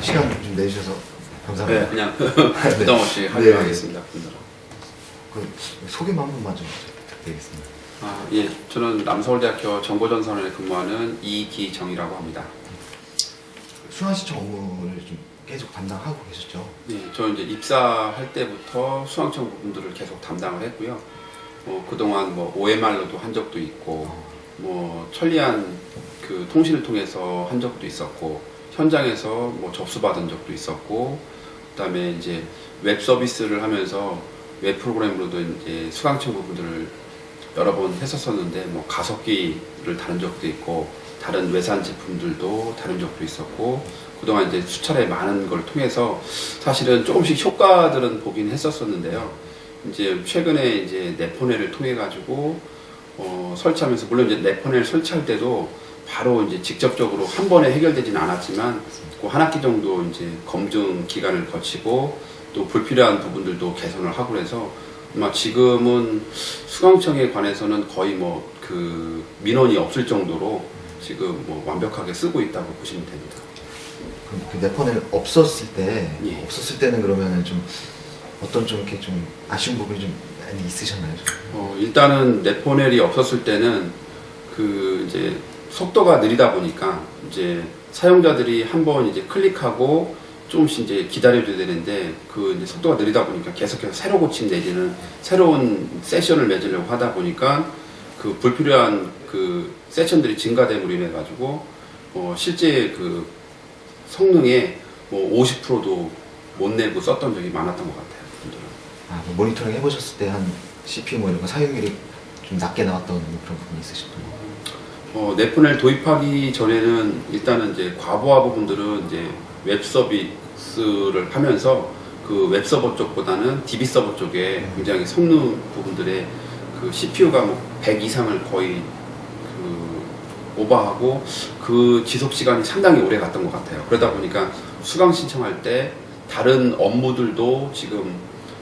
시간 좀 내주셔서 감사합니다. 네, 그냥 네. 부담 없이 하도록 네. 하겠습니다. 그 소개만 한 번만 좀 부탁드리겠습니다. 예, 저는 남서울대학교 정보전산원에 근무하는 이기정이라고 합니다. 수강신청 업무를 좀 계속 담당하고 계셨죠? 네, 저는 이제 입사할 때부터 수강청 부분들을 계속 담당을 했고요. 그동안 뭐 OMR로도 한 적도 있고, 뭐 천리안 그 통신을 통해서 한 적도 있었고, 현장에서 뭐 접수받은 적도 있었고, 그다음에 이제 웹 서비스를 하면서 웹 프로그램으로도 이제 수강청 부분들을 여러 번 했었었는데, 뭐 가속기를 다룬 적도 있고, 다른 외산 제품들도 다룬 적도 있었고, 그동안 이제 수차례 많은 걸 통해서 사실은 조금씩 효과들은 보긴 했었었는데요. 이제 최근에 이제 네포넬을 통해 가지고 설치하면서, 물론 이제 네포넬 설치할 때도 바로 이제 직접적으로 한 번에 해결되지는 않았지만 그 한 학기 정도 이제 검증 기간을 거치고 또 불필요한 부분들도 개선을 하고 그래서 아마 지금은 수강청에 관해서는 거의 뭐 그 민원이 없을 정도로 지금 뭐 완벽하게 쓰고 있다고 보시면 됩니다. 그럼 그 네포넬 없었을 때, 예. 없었을 때는 그러면은 좀 어떤 좀 이렇게 좀 아쉬운 부분이 좀 많이 있으셨나요? 일단은 네포넬이 없었을 때는 그 이제 속도가 느리다 보니까 이제 사용자들이 한번 이제 클릭하고 조금씩 이제 기다려줘야 되는데 그 이제 속도가 느리다 보니까 계속해서 새로 고침 내지는 새로운 세션을 맺으려고 하다 보니까 그 불필요한 그 세션들이 증가됨으로 인해 가지고 실제 그 성능에 뭐 50%도 못 내고 썼던 적이 많았던 것 같아요. 뭐 모니터링 해보셨을 때 한 CPU 뭐 이런 거 사용률이 좀 낮게 나왔던 그런 부분이 있으셨던 거? 네포넬 도입하기 전에는 일단은 이제 과부하 부분들은 이제 웹 서비스를 하면서 그 웹 서버 쪽보다는 DB 서버 쪽에 굉장히 성능 부분들의 그 CPU가 뭐 100 이상을 거의 그 오버하고 그 지속 시간이 상당히 오래 갔던 것 같아요. 그러다 보니까 수강 신청할 때 다른 업무들도 지금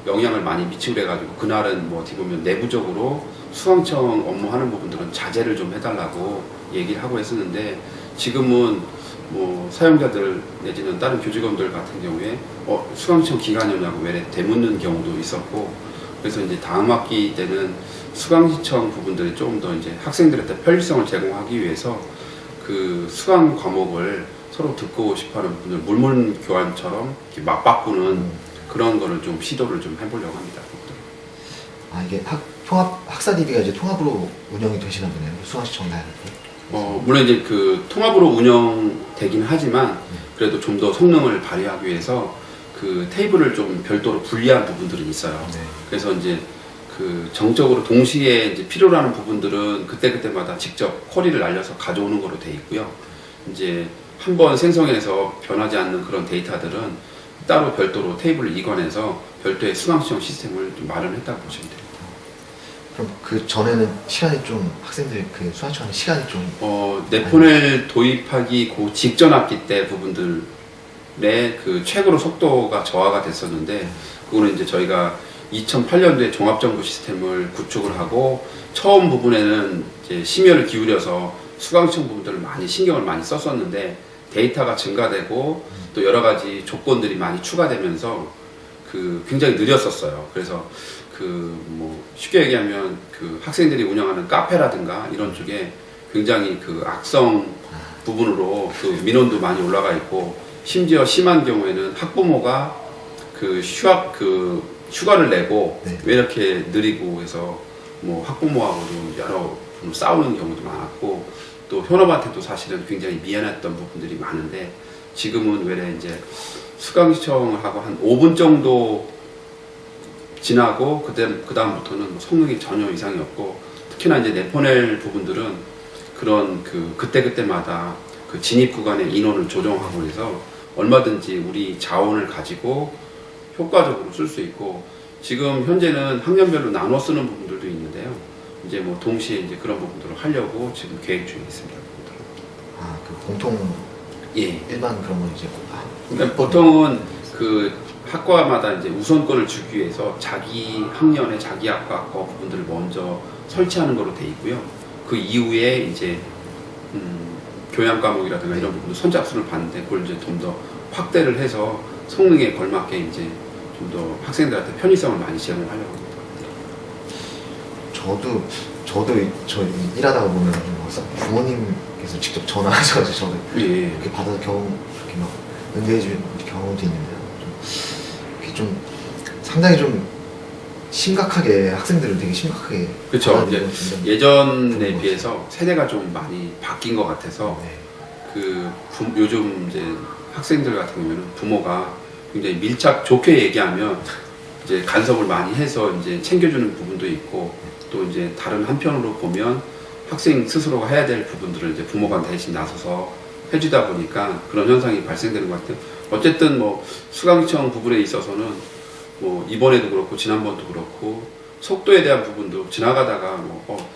영향을 많이 미치고 그래가지고 그날은 뭐 어떻게 보면 내부적으로 수강청 업무하는 부분들은 자제를 좀 해달라고 얘기를 하고 했었는데 지금은 뭐 사용자들 내지는 다른 교직원들 같은 경우에 수강청 기간이냐고 왜 되묻는 경우도 있었고 그래서 이제 다음 학기 때는 수강 신청 부분들이 조금 더 이제 학생들한테 편리성을 제공하기 위해서 그 수강 과목을 서로 듣고 싶어하는 분들 물문 교환처럼 이렇게 막 바꾸는 그런 거를 좀 시도를 좀 해보려고 합니다. 이게 통합 학사 DB가 이제 통합으로 운영이 되시나 보네요. 수강 신청 날 때. 물론 이제 그 통합으로 운영되긴 하지만 그래도 좀 더 성능을 발휘하기 위해서 그 테이블을 좀 별도로 분리한 부분들은 있어요. 네. 그래서 이제 그 정적으로 동시에 이제 필요로 하는 부분들은 그때그때마다 직접 쿼리를 날려서 가져오는 거로 돼 있고요. 이제 한번 생성해서 변하지 않는 그런 데이터들은 따로 별도로 테이블을 이관해서 별도의 수강시청 시스템을 좀 마련했다고 보시면 됩니다. 그럼 그 전에는 시간이 좀 학생들 그 수강청하는 시간이 좀 네포넬 도입하기 그 직전 학기 때 부분들의 그 최고로 속도가 저하가 됐었는데 그거는 이제 저희가 2008년도에 종합정보 시스템을 구축을 하고 처음 부분에는 이제 심혈을 기울여서 수강청 부분들을 많이 신경을 많이 썼었는데 데이터가 증가되고 또 여러 가지 조건들이 많이 추가되면서 그 굉장히 느렸었어요. 그래서 그 뭐 쉽게 얘기하면 그 학생들이 운영하는 카페라든가 이런 쪽에 굉장히 그 악성 부분으로 그 민원도 많이 올라가 있고 심지어 심한 경우에는 학부모가 그 휴가를 내고 네. 왜 이렇게 느리고 해서 뭐 학부모하고도 여러 분 싸우는 경우도 많았고 또 현업한테도 사실은 굉장히 미안했던 부분들이 많은데 지금은 왜 이제 수강 신청을 하고 한 5분 정도 지나고 그 다음부터는 성능이 전혀 이상이 없고 특히나 이제 네포넬 부분들은 그런 그 그때마다 그 진입 구간의 인원을 조정하고 해서 얼마든지 우리 자원을 가지고 효과적으로 쓸 수 있고 지금 현재는 학년별로 나눠 쓰는 부분들도 있는데요. 이제 뭐 동시에 이제 그런 부분들을 하려고 지금 계획 중에 있습니다. 그 공통 일반 그런 건 이제 그러니까 보통은 그 학과마다 이제 우선권을 주기 위해서 자기 학년에 자기 학과 부분들을 먼저 설치하는 거로 돼 있고요. 그 이후에 이제 교양 과목이라든가 이런 부분도 선착순을 받는데 그걸 이제 좀 더 확대를 해서 성능에 걸맞게 이제 좀 더 학생들한테 편의성을 많이 제공을 하려고 합니다. 저도 저 일하다가 보면 부모님께서 직접 전화하셔가지고 저도 예. 이렇게 받아서 이렇게 막 응대해준 경우도 있는데요. 이렇게 좀 상당히 좀 심각하게 학생들을 되게 심각하게 그렇죠. 예전에 비해서 세대가 좀 많이 바뀐 것 같아서 네. 요즘 이제 학생들 같은 경우에는 부모가 굉장히 밀착 좋게 얘기하면 이제 간섭을 많이 해서 이제 챙겨주는 부분도 있고 또 이제 다른 한편으로 보면 학생 스스로가 해야 될 부분들을 이제 부모가 대신 나서서 해주다 보니까 그런 현상이 발생되는 것 같아요. 어쨌든 뭐 수강시청 부분에 있어서는 뭐 이번에도 그렇고 지난번도 그렇고 속도에 대한 부분도 지나가다가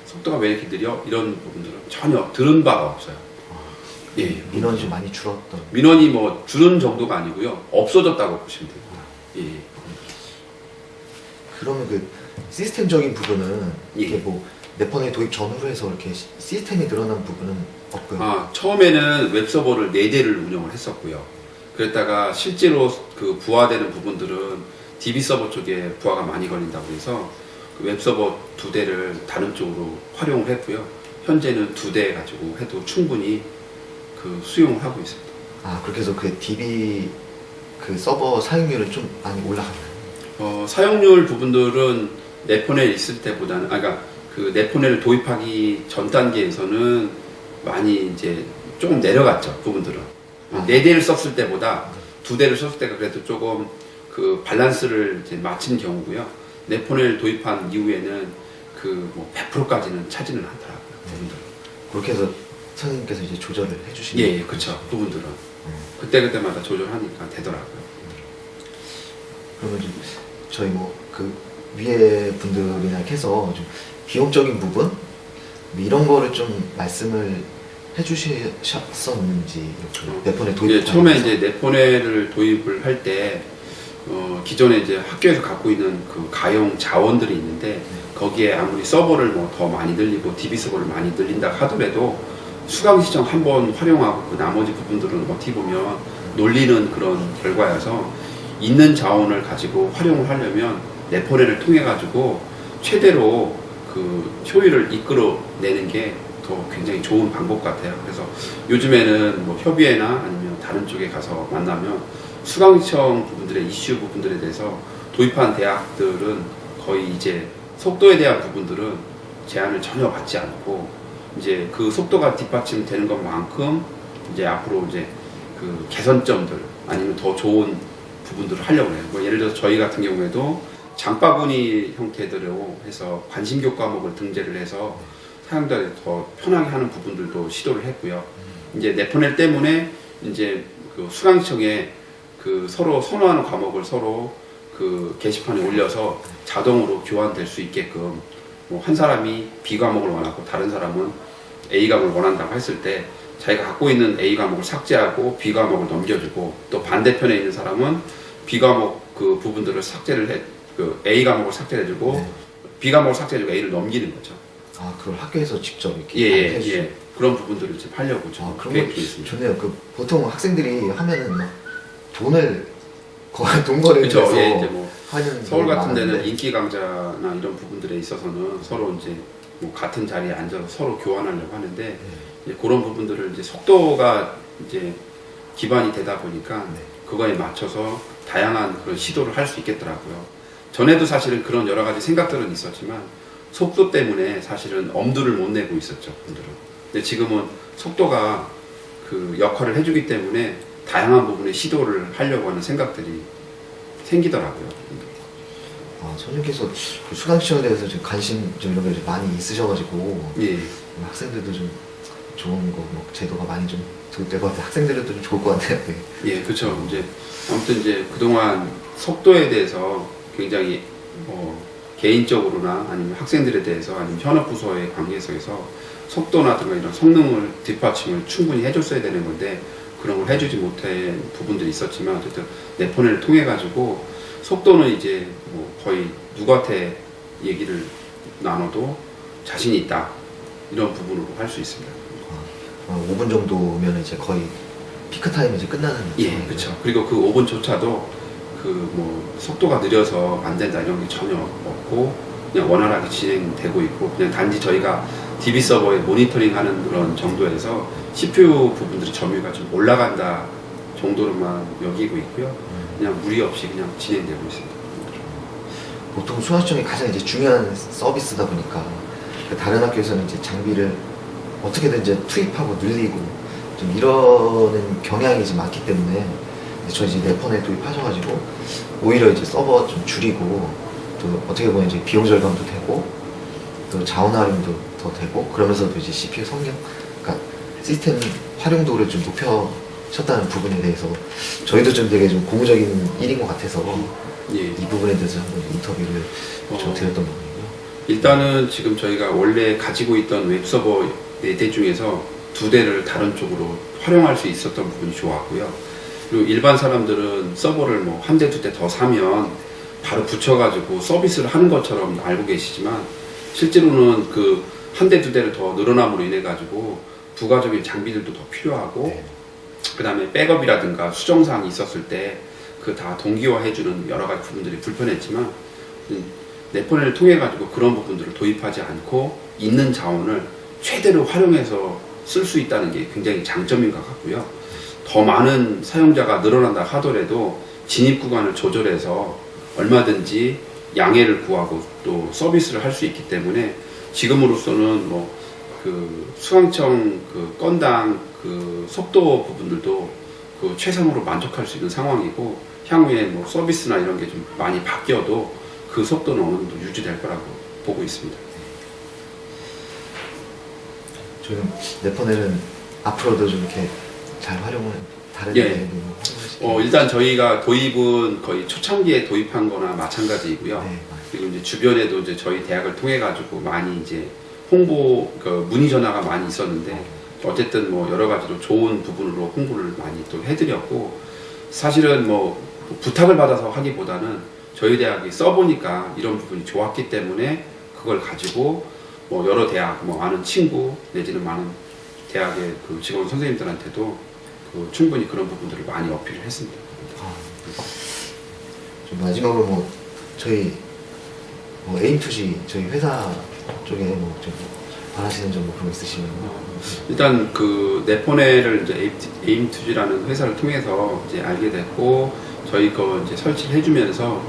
속도가 왜 이렇게 느려? 이런 부분들은 전혀 들은 바가 없어요. 예, 민원이 좀 많이 줄었던. 민원이 뭐 줄은 정도가 아니고요, 없어졌다고 보시면 됩니다. 예. 그러면 그 시스템적인 부분은 예. 이게 뭐 네폰의 도입 전후로 해서 이렇게 시스템이 늘어난 부분은 없고요. 처음에는 웹서버를 4대를 운영을 했었고요. 그랬다가 실제로 그 부하되는 부분들은 DB 서버 쪽에 부하가 많이 걸린다고 해서 그 웹서버 2대를 다른 쪽으로 활용을 했고요. 현재는 2대 가지고 해도 충분히 그 수용을 하고 있습니다. 그렇게 해서 그 DB 그 서버 사용률은 좀 많이 올라갔나요? 사용률 부분들은 네폰에 있을 때보다는, 그러니까 그 네폰을 도입하기 전 단계에서는 많이 이제 조금 내려갔죠, 부분들은. 4대를 썼을 때보다 2대를 썼을 때가 그래도 조금 그 밸런스를 이제 맞춘 경우고요. 네폰을 도입한 이후에는 그 뭐 100%까지는 차지는 않더라고요, 부분들은. 그렇게 해서 선생님께서 이제 조절을 해주시는. 예, 그렇죠. 부분들은 그때마다 조절하니까 되더라고요. 그러면 좀 저희 뭐 그 위에 분들이나 이렇게 해서 좀 비용적인 부분 이런 거를 좀 말씀을 해주셨었는지 이렇게 네폰에 도입. 예, 처음에 이제 네폰을 도입을 할 때 기존에 이제 학교에서 갖고 있는 그 가용 자원들이 있는데 거기에 아무리 서버를 뭐 더 많이 늘리고 DB 서버를 많이 늘린다 하더라도 수강시청 한번 활용하고 그 나머지 부분들은 어떻게 보면 놀리는 그런 결과여서 있는 자원을 가지고 활용을 하려면 네포네를 통해 가지고 최대로 그 효율을 이끌어내는 게 더 굉장히 좋은 방법 같아요. 그래서 요즘에는 뭐 협의회나 아니면 다른 쪽에 가서 만나면 수강시청 부분들의 이슈 부분들에 대해서 도입한 대학들은 거의 이제 속도에 대한 부분들은 제한을 전혀 받지 않고 이제 그 속도가 뒷받침되는 것만큼 이제 앞으로 이제 그 개선점들 아니면 더 좋은 부분들을 하려고 해요. 뭐 예를 들어서 저희 같은 경우에도 장바구니 형태대로 해서 관심교 과목을 등재를 해서 사용자들이 더 편하게 하는 부분들도 시도를 했고요. 이제 네포넬 때문에 이제 그 수강시청에 그 서로 선호하는 과목을 서로 그 게시판에 올려서 자동으로 교환될 수 있게끔 뭐 한 사람이 B 과목을 원하고 다른 사람은 A 과목을 원한다고 했을 때 자기가 갖고 있는 A 과목을 삭제하고 B 과목을 넘겨주고 또 반대편에 있는 사람은 B 과목 그 부분들을 삭제를 해, 그 A 과목을 삭제해주고 네. B 과목을 삭제해주고 A를 넘기는 거죠. 그걸 학교에서 직접 이렇게 예. 그런 부분들을 지금 하려고 좀 계획이 있습니다. 좋네요. 그 보통 학생들이 하면은 막 돈을 돈 거래를 해서 예, 이제 뭐 하는 서울 같은 데는 인기 강좌나 이런 부분들에 있어서는 서로 이제 뭐 같은 자리에 앉아서 서로 교환하려고 하는데 이제 그런 부분들을 이제 속도가 이제 기반이 되다 보니까 그거에 맞춰서 다양한 그런 시도를 할 수 있겠더라고요. 전에도 사실은 그런 여러 가지 생각들은 있었지만 속도 때문에 사실은 엄두를 못 내고 있었죠, 분들은. 근데 지금은 속도가 그 역할을 해주기 때문에 다양한 부분에 시도를 하려고 하는 생각들이 생기더라고요. 선생님께서 그 수강시청에 대해서 좀 관심 좀 이런 게 좀 많이 있으셔가지고 예. 학생들도 좀 좋은 거, 뭐 제도가 많이 좀 도입될 것 같아요. 학생들도 좀 좋을 것 같아요. 네. 예, 그렇죠. 이제 아무튼 이제 그동안 속도에 대해서 굉장히 개인적으로나 아니면 학생들에 대해서 아니면 현업부서의 관계에서 속도나든가 이런 성능을 뒷받침을 충분히 해줬어야 되는 건데 그런 걸 해주지 못한 부분들이 있었지만 어쨌든 네포넬을 통해 가지고 속도는 이제 뭐 거의 누구한테 얘기를 나눠도 자신이 있다 이런 부분으로 할 수 있습니다. 5분 정도면 이제 거의 피크 타임이 이제 끝나는 예, 상황이고요. 그렇죠. 그리고 그 5분조차도 그 뭐 속도가 느려서 안 된다 이런 게 전혀 없고 그냥 원활하게 진행되고 있고 그냥 단지 저희가 DB 서버에 모니터링하는 그런 정도에서 CPU 부분들이 점유율가 좀 올라간다 정도로만 여기고 있고요. 그냥 무리 없이 그냥 진행되고 있습니다. 보통 수학시험이 가장 이제 중요한 서비스다 보니까 다른 학교에서는 이제 장비를 어떻게든 이제 투입하고 늘리고 좀 이러는 경향이 좀 많기 때문에 저희 이제 네퍼넷 도입하셔가지고 오히려 이제 서버 좀 줄이고 또 어떻게 보면 이제 비용 절감도 되고 또 자원 활용도 더 되고 그러면서도 이제 CPU 성능, 그러니까 시스템 활용도를 좀 높여셨다는 부분에 대해서 저희도 좀 되게 좀 고무적인 일인 것 같아서 예. 이 부분에 대해서 한번 인터뷰를 좀 드렸던 부분이고요. 일단은 지금 저희가 원래 가지고 있던 웹서버 4대 중에서 2대를 다른 쪽으로 활용할 수 있었던 부분이 좋았고요. 그리고 일반 사람들은 서버를 뭐 1대, 2대 더 사면 바로 붙여가지고 서비스를 하는 것처럼 알고 계시지만 실제로는 그 1대, 2대를 더 늘어남으로 인해 가지고 부가적인 장비들도 더 필요하고 네. 그 다음에 백업이라든가 수정사항이 있었을 때 그 다 동기화해주는 여러 가지 부분들이 불편했지만 네퍼넷을 통해 가지고 그런 부분들을 도입하지 않고 있는 자원을 최대로 활용해서 쓸 수 있다는 게 굉장히 장점인 것 같고요. 더 많은 사용자가 늘어난다 하더라도 진입 구간을 조절해서 얼마든지 양해를 구하고 또 서비스를 할 수 있기 때문에 지금으로서는 뭐 그 수강청 그 건당 그 속도 부분들도 그 최상으로 만족할 수 있는 상황이고 향후에 뭐 서비스나 이런 게 좀 많이 바뀌어도 그 속도는 어느 정도 유지될 거라고 보고 있습니다. 저희는 네퍼넷은 앞으로도 좀 이렇게 잘 활용을 다른 예. 데에도 활용하시고 일단 저희가 도입은 거의 초창기에 도입한 거나 마찬가지이고요. 네. 그리고 이제 주변에도 이제 저희 대학을 통해 가지고 많이 이제 홍보, 그 문의 전화가 많이 있었는데 어쨌든 뭐 여러 가지로 좋은 부분으로 홍보를 많이 또 해드렸고 사실은 뭐 부탁을 받아서 하기보다는 저희 대학이 써보니까 이런 부분이 좋았기 때문에 그걸 가지고 뭐 여러 대학, 뭐 아는 친구 내지는 많은 대학의 그 직원 선생님들한테도 그 충분히 그런 부분들을 많이 어필을 했습니다. 좀 마지막으로 뭐 저희 뭐 에임투지 저희 회사 쪽에 뭐 좀 바라시는 점 뭐 그런 거 있으시면 일단 그 네퍼넷을 이제 에임투지라는 회사를 통해서 이제 알게 됐고 저희 거 이제 설치를 해주면서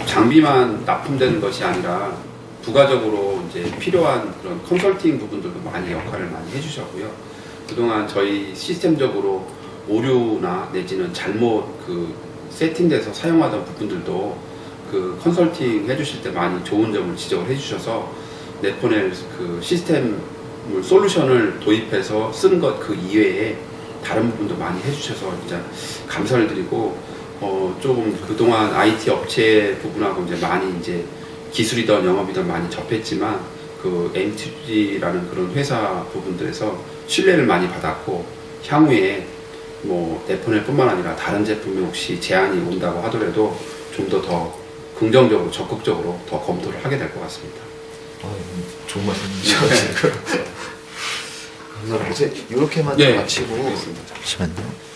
장비만 납품되는 것이 아니라 부가적으로 이제 필요한 그런 컨설팅 부분들도 많이 역할을 많이 해주셨고요. 그동안 저희 시스템적으로 오류나 내지는 잘못 그 세팅돼서 사용하던 부분들도 그 컨설팅 해주실 때 많이 좋은 점을 지적을 해주셔서 네퍼넷 그 시스템 솔루션을 도입해서 쓰는 것 그 이외에 다른 부분도 많이 해주셔서 진짜 감사를 드리고 조금 그동안 IT 업체 부분하고 이제 많이 이제 기술이든 영업이든 많이 접했지만 그 MTG라는 그런 회사 부분들에서 신뢰를 많이 받았고 향후에 뭐 네퍼넷뿐만 아니라 다른 제품이 혹시 제안이 온다고 하더라도 좀 더 긍정적으로 적극적으로 더 검토를 하게 될 것 같습니다. 좋은 말씀이시죠. 감사합니다. 이렇게만 네, 마치고 알겠습니다. 잠시만요.